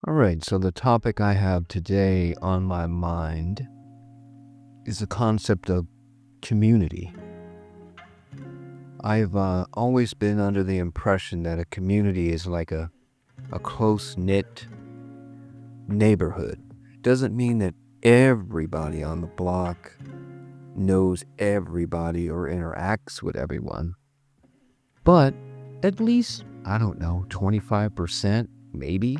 All right, so the topic I have today on my mind is the concept of community. I've always been under the impression that a community is like a close knit neighborhood. Doesn't mean that everybody on the block knows everybody or interacts with everyone, but at least, I don't know, 25% maybe,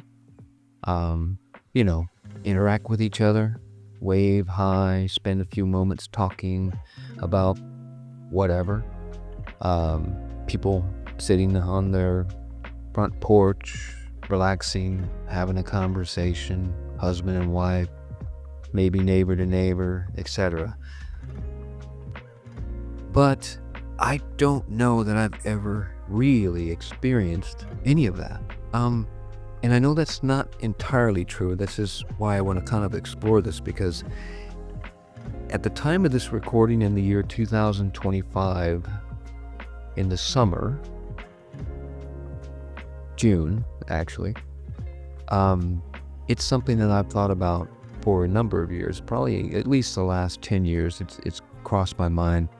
um, you know, interact with each other, wave hi, spend a few moments talking about whatever. People sitting on their front porch, relaxing, having a conversation, husband and wife, maybe neighbor to neighbor, etc. But I don't know that I've ever really experienced any of that. And I know that's not entirely true. This is why I want to kind of explore this, because at the time of this recording in the year 2025, in the summer, June, actually, it's something that I've thought about for a number of years, probably at least the last 10 years. It's crossed my mind,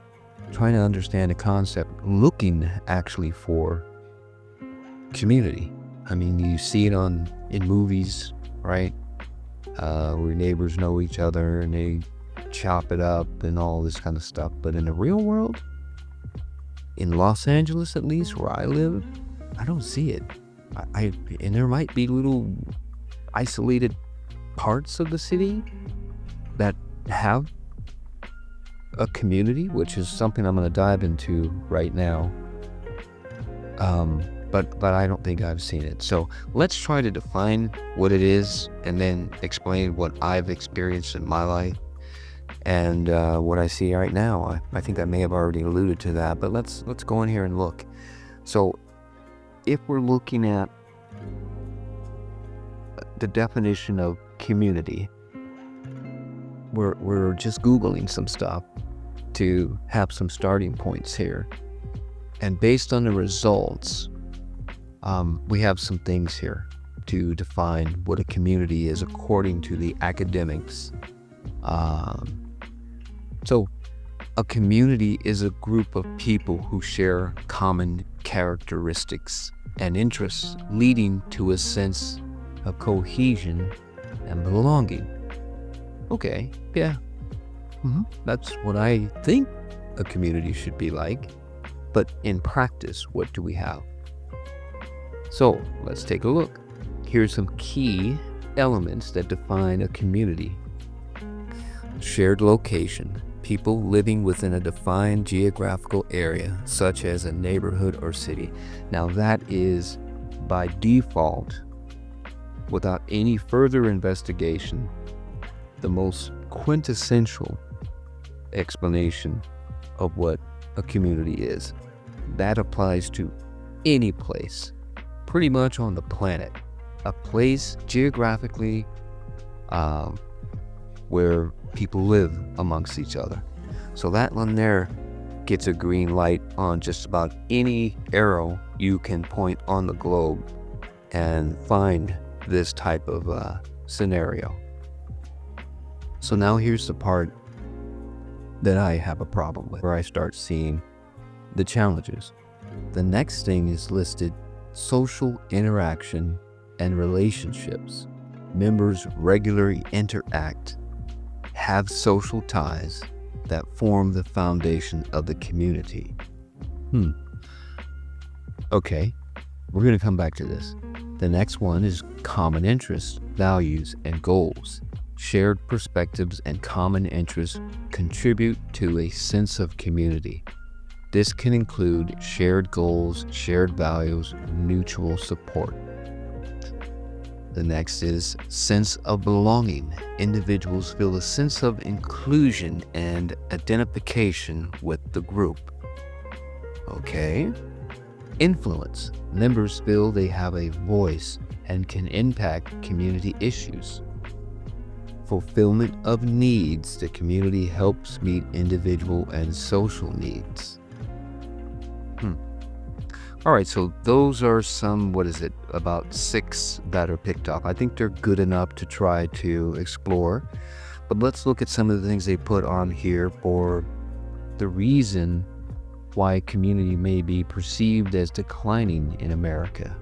trying to understand the concept, looking actually for community. I mean, you see it in movies, right? Where neighbors know each other and they chop it up and all this kind of stuff. But in the real world, in Los Angeles at least, where I live, I don't see it. And there might be little isolated parts of the city that have a community, which is something I'm going to dive into right now. But I don't think I've seen it. So let's try to define what it is and then explain what I've experienced in my life and what I see right now. I think I may have already alluded to that, but let's go in here and look. So if we're looking at the definition of community, we're just Googling some stuff to have some starting points here. And based on the results, we have some things here to define what a community is according to the academics. So a community is a group of people who share common characteristics and interests, leading to a sense of cohesion and belonging. Okay, yeah. That's what I think a community should be like. But in practice, what do we have? So let's take a look. Here's some key elements that define a community. Shared location. People living within a defined geographical area, such as a neighborhood or city. Now that is by default, without any further investigation, the most quintessential explanation of what a community is. That applies to any place, pretty much on the planet. A place geographically where people live amongst each other. So that one there gets a green light on just about any arrow you can point on the globe and find this type of scenario. So now here's the part that I have a problem with, where I start seeing the challenges. The next thing is listed: social interaction and relationships. Members regularly interact, have social ties that form the foundation of the community. Okay, we're going to come back to this. The next one is common interests, values, and goals. Shared perspectives and common interests contribute to a sense of community. This can include shared goals, shared values, mutual support. The next is sense of belonging. Individuals feel a sense of inclusion and identification with the group. Okay. Influence. Members feel they have a voice and can impact community issues. Fulfillment of needs. The community helps meet individual and social needs. All right, so those are some, what is it, about 6 that are picked up. I think they're good enough to try to explore. But let's look at some of the things they put on here for the reason why community may be perceived as declining in America.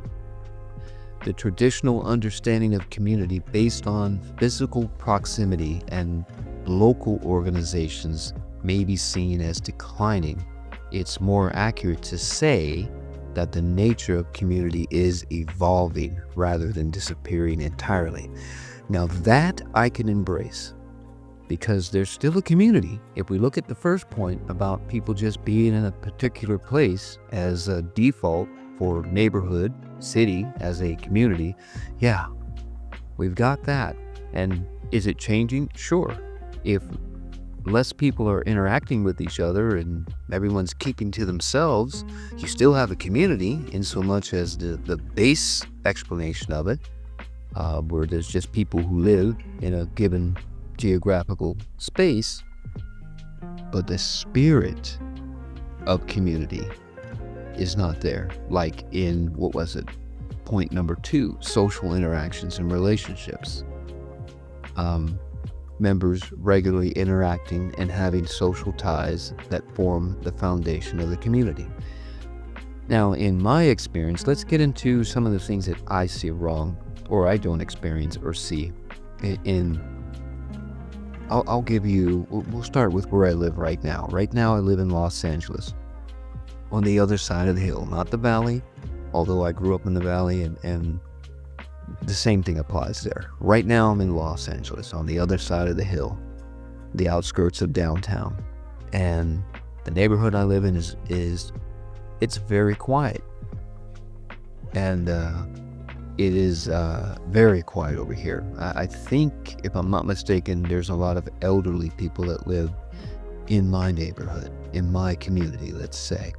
The traditional understanding of community based on physical proximity and local organizations may be seen as declining. It's more accurate to say that the nature of community is evolving rather than disappearing entirely. Now that I can embrace, because there's still a community. If we look at the first point about people just being in a particular place as a default for neighborhood, city, as a community, yeah, we've got that. And is it changing? Sure. If less people are interacting with each other and everyone's keeping to themselves, you still have a community in so much as the base explanation of it, where there's just people who live in a given geographical space, but the spirit of community is not there. Like in, what was it? Point number 2, social interactions and relationships. Members regularly interacting and having social ties that form the foundation of the community. Now, in my experience, let's get into some of the things that I see wrong, or I don't experience or see. I'll give you, we'll start with where I live right now. Right now I live in Los Angeles, on the other side of the hill, not the valley, although I grew up in the valley, and the same thing applies there. Right now I'm in Los Angeles, on the other side of the hill, the outskirts of downtown. And the neighborhood I live in it's very quiet. And it is very quiet over here. I think, if I'm not mistaken, there's a lot of elderly people that live in my neighborhood, in my community, let's say.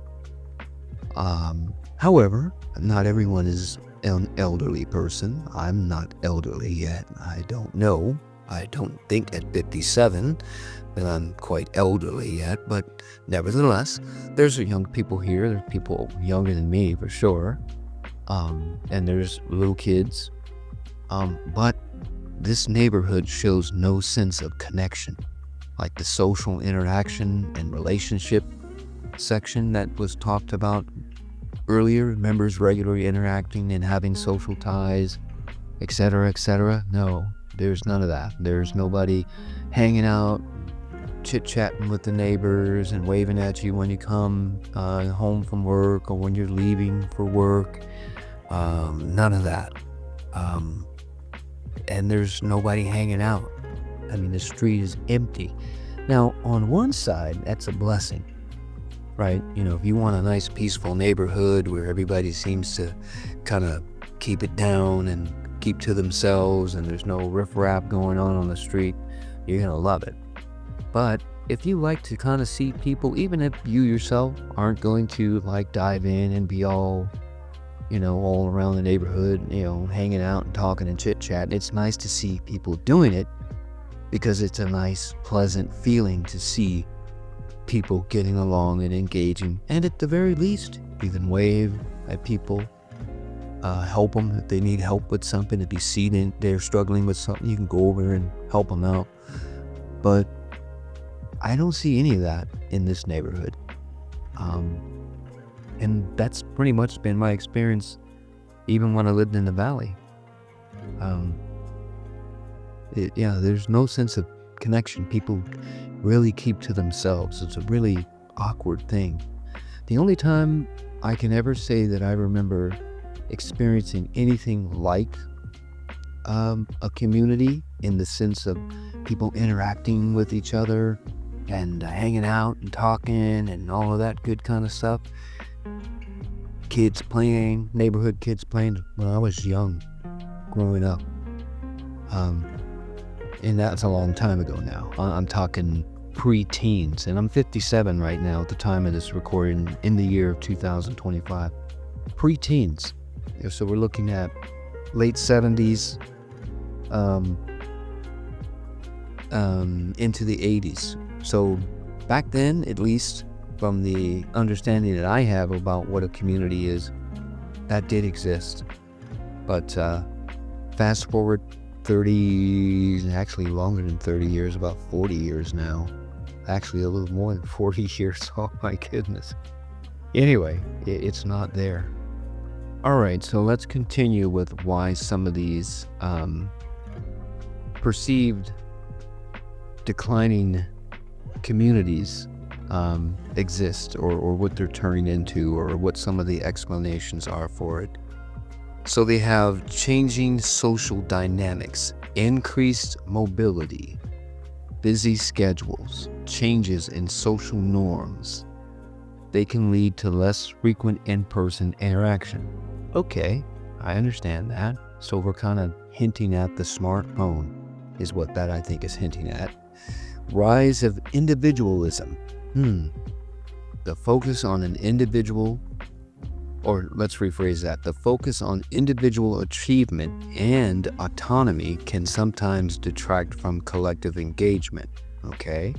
However, not everyone is an elderly person. I'm not elderly yet. I don't know. I don't think at 57 that I'm quite elderly yet, but nevertheless, there's young people here. There's people younger than me for sure. And there's little kids, but this neighborhood shows no sense of connection, like the social interaction and relationship section that was talked about earlier, members regularly interacting and having social ties, etc., etc. No, there's none of that. There's nobody hanging out, chit-chatting with the neighbors and waving at you when you come home from work or when you're leaving for work. None of that. And there's nobody hanging out. I mean, the street is empty. Now, on one side, that's a blessing, right? You know, if you want a nice, peaceful neighborhood where everybody seems to kind of keep it down and keep to themselves and there's no riffraff going on the street, you're going to love it. But if you like to kind of see people, even if you yourself aren't going to like dive in and be all, you know, all around the neighborhood, you know, hanging out and talking and chit-chatting, it's nice to see people doing it because it's a nice, pleasant feeling to see people getting along and engaging. And at the very least, you can wave at people, help them if they need help with something. If you see they're struggling with something, you can go over and help them out. But I don't see any of that in this neighborhood. And that's pretty much been my experience even when I lived in the valley. There's no sense of connection. People really keep to themselves. It's a really awkward thing. The only time I can ever say that I remember experiencing anything like a community in the sense of people interacting with each other and hanging out and talking and all of that good kind of stuff. Kids playing, neighborhood kids playing when I was young, growing up. And that's a long time ago now. I'm talking pre-teens, and I'm 57 right now at the time of this recording in the year of 2025. Pre-teens. So we're looking at late 70s into the 80s. So back then, at least from the understanding that I have about what a community is, that did exist. But fast forward 30, actually longer than 30 years, about 40 years now. Actually, a little more than 40 years. Oh my goodness. Anyway, it's not there. All right, so let's continue with why some of these perceived declining communities exist, or what they're turning into, or what some of the explanations are for it. So they have changing social dynamics, increased mobility, busy schedules, changes in social norms. They can lead to less frequent in-person interaction. Okay, I understand that. So we're kind of hinting at the smartphone is what that I think is hinting at. Rise of individualism. The focus on an individual, or let's rephrase that, the focus on individual achievement and autonomy can sometimes detract from collective engagement. Okay?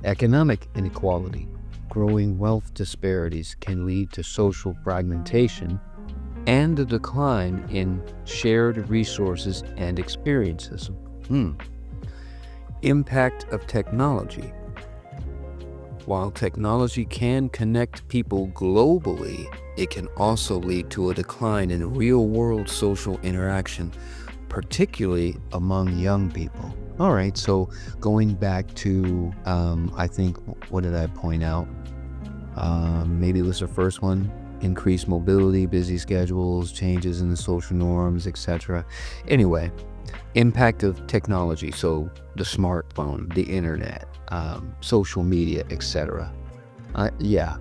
Economic inequality. Growing wealth disparities can lead to social fragmentation and a decline in shared resources and experiences. Impact of technology. While technology can connect people globally, it can also lead to a decline in real-world social interaction, particularly among young people. All right, so going back to, I think, what did I point out? Maybe it was the first one. Increased mobility, busy schedules, changes in the social norms, etc. Anyway, impact of technology, so the smartphone, the internet, social media, etc. Yeah,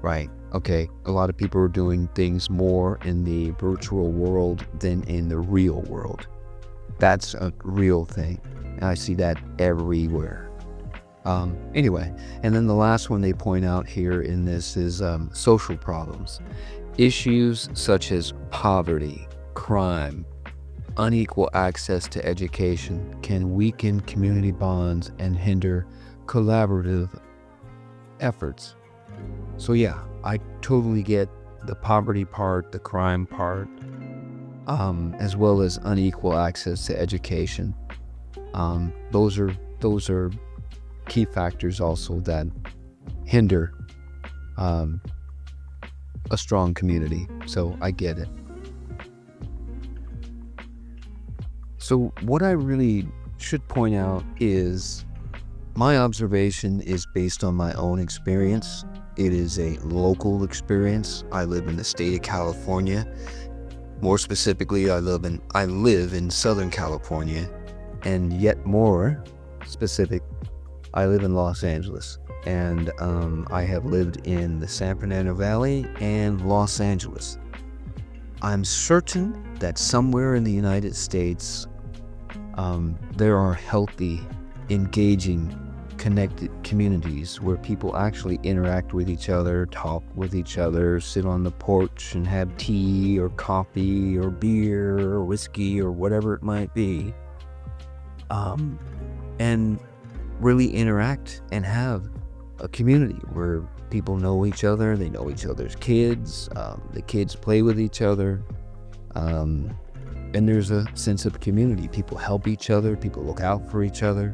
right. Okay, a lot of people are doing things more in the virtual world than in the real world. That's a real thing. I see that everywhere. Anyway, and then the last one they point out here in this is social problems. Issues such as poverty, crime, unequal access to education can weaken community bonds and hinder collaborative efforts. So yeah, I totally get the poverty part, the crime part, as well as unequal access to education. Those are key factors also that hinder a strong community. So I get it. So what I really should point out is my observation is based on my own experience. It is a local experience. I live in the state of California. More specifically, I live in Southern California, and yet more specific, I live in Los Angeles, and I have lived in the San Fernando Valley and Los Angeles. I'm certain that somewhere in the United States, there are healthy, engaging, connected communities where people actually interact with each other, talk with each other, sit on the porch and have tea or coffee or beer or whiskey or whatever it might be, and really interact and have a community where people know each other, they know each other's kids, the kids play with each other, and there's a sense of community. People help each other, people look out for each other.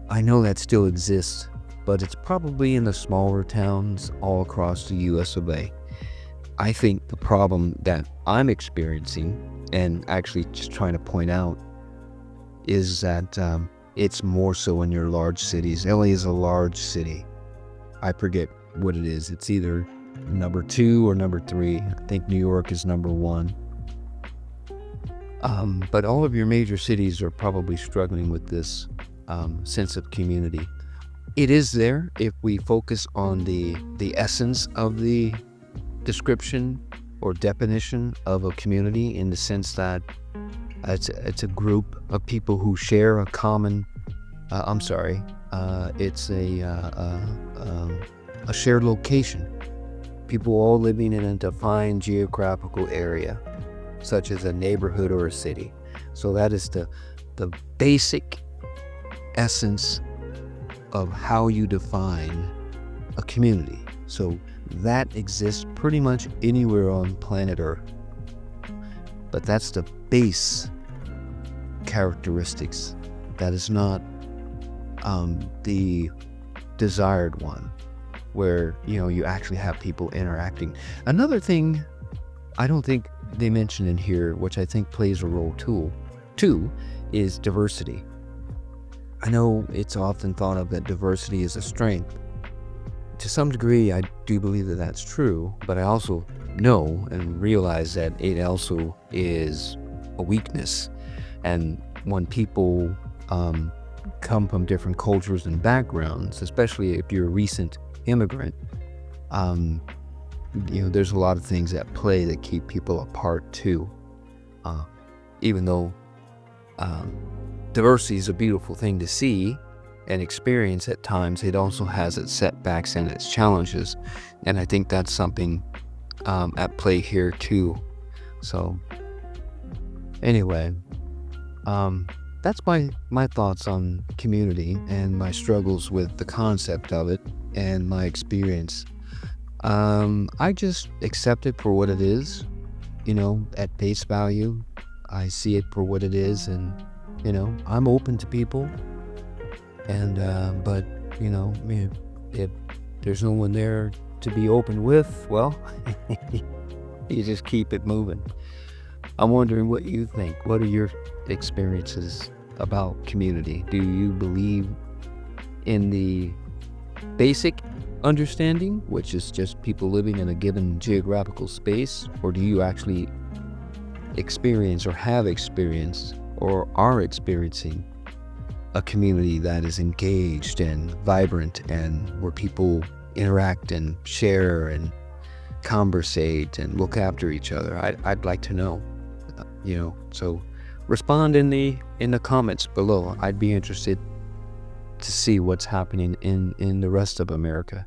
I know that still exists, but it's probably in the smaller towns all across the US of A. I think the problem that I'm experiencing, and actually just trying to point out, is that it's more so in your large cities. LA is a large city. I forget what it is. It's either number 2 or number 3. I think New York is number 1. But all of your major cities are probably struggling with this sense of community. It is there if we focus on the essence of the description or definition of a community, in the sense that it's a group of people who share a common, it's a shared location. People all living in a defined geographical area, such as a neighborhood or a city. So that is the basic essence of how you define a community. So that exists pretty much anywhere on planet Earth. But that's the base characteristics. That is not the desired one, where you actually have people interacting. Another thing I don't think they mention in here, which I think plays a role too, is diversity. I know it's often thought of that diversity is a strength. To some degree, I do believe that that's true, but I also know and realize that it also is a weakness. And when people come from different cultures and backgrounds, especially if you're a recent immigrant, there's a lot of things at play that keep people apart too. Even though diversity is a beautiful thing to see and experience at times, it also has its setbacks and its challenges. And I think that's something at play here too. So anyway, that's my thoughts on community and my struggles with the concept of it and my experience. I just accept it for what it is, at face value. I see it for what it is, and I'm open to people, and but if there's no one there to be open with, well, you just keep it moving. I'm wondering what you think. What are your experiences about community? Do you believe in the basic understanding, which is just people living in a given geographical space, or do you actually experience or have experienced or are experiencing a community that is engaged and vibrant and where people interact and share and conversate and look after each other? I'd like to know, so respond in the comments below. I'd be interested to see what's happening in the rest of America.